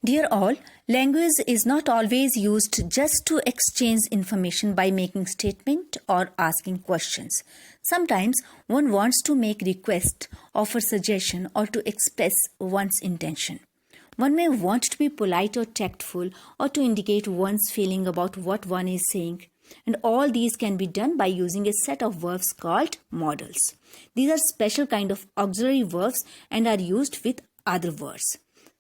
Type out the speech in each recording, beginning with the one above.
Dear all, language is not always used just to exchange information by making statements or asking questions. Sometimes one wants to make request, offer suggestion, or to express one's intention. One may want to be polite or tactful or to indicate one's feeling about what one is saying. And all these can be done by using a set of verbs called modals. These are special kind of auxiliary verbs and are used with other words.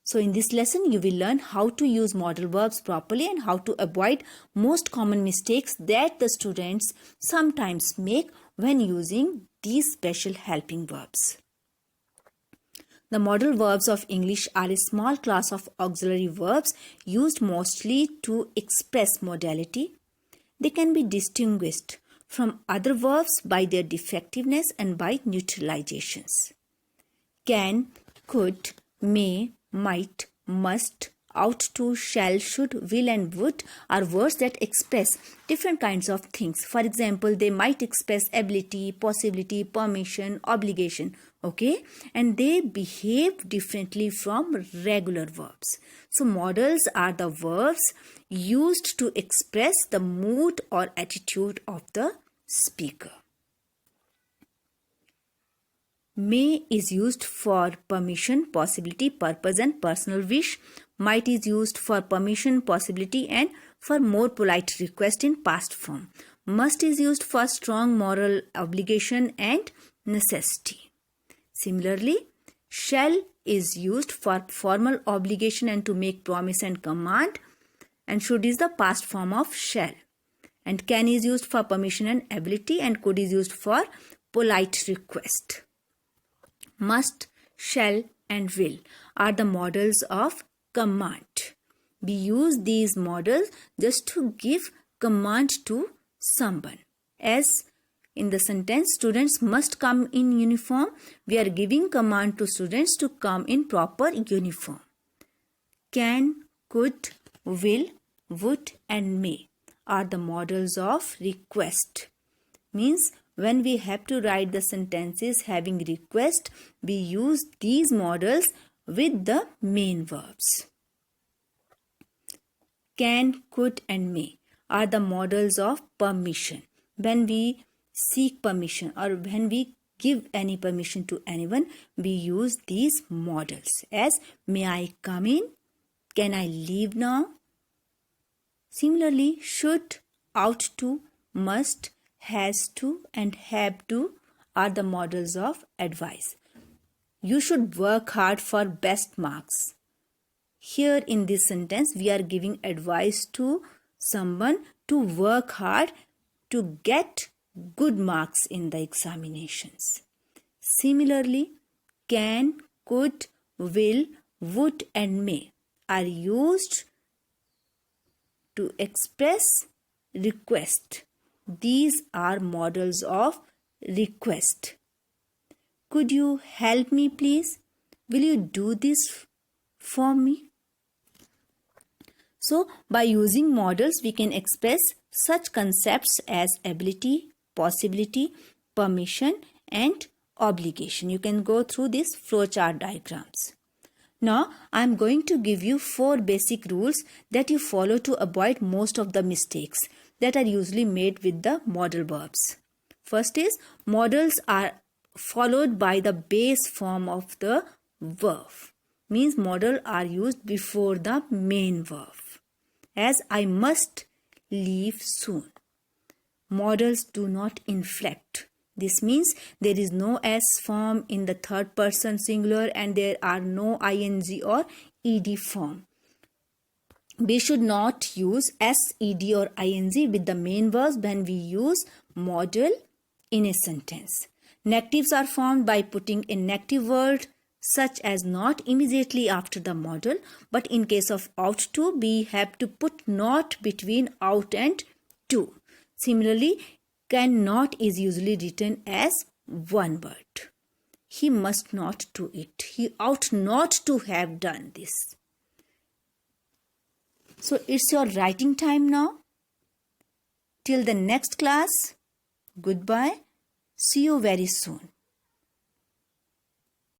So in this lesson, you will learn how to use modal verbs properly and how to avoid most common mistakes that the students sometimes make when using these special helping verbs. The modal verbs of English are a small class of auxiliary verbs used mostly to express modality. They can be distinguished from other verbs by their defectiveness and by neutralizations. Can, could, may, might, must, ought to, shall, should, will and would are words that express different kinds of things. For example, they might express ability, possibility, permission, obligation. Okay, and they behave differently from regular verbs. So modals are the verbs used to express the mood or attitude of the speaker. May is used for permission, possibility, purpose and personal wish. Might is used for permission, possibility and for more polite request in past form. Must is used for strong moral obligation and necessity. Similarly, shall is used for formal obligation and to make promise and command, and should is the past form of shall. And can is used for permission and ability, and could is used for polite request. Must, shall and will are the modals of command. We use these modals just to give command to someone. As in the sentence, students must come in uniform, we are giving command to students to come in proper uniform. Can, could, will, would and may are the modals of request. Means when we have to write the sentences having request, we use these modals with the main verbs. Can, could and may are the modals of permission. When we seek permission or when we give any permission to anyone, we use these modals as may I come in, can I leave now. Similarly, should, ought to, must, has to and have to are the modals of advice. You should work hard for best marks. Here in this sentence, we are giving advice to someone to work hard to get good marks in the examinations. Similarly, can, could, will, would and may are used to express request. These are modals of request. Could you help me please? Will you do this for me? So, by using modals, we can express such concepts as ability, possibility, permission and obligation. You can go through these flowchart diagrams. Now, I am going to give you 4 basic rules that you follow to avoid most of the mistakes that are usually made with the modal verbs. First is, modals are followed by the base form of the verb. Means modal are used before the main verb. As I must leave soon. Modals do not inflect. This means there is no S form in the third person singular and there are no ing or ed form. We should not use s, ed or ing with the main verbs when we use modal in a sentence. Negatives are formed by putting a negative word such as not immediately after the modal, but in case of ought to, we have to put not between ought and to. Similarly, cannot is usually written as one word. He must not do it. He ought not to have done this. So it's your writing time now. Till the next class, goodbye. See you very soon.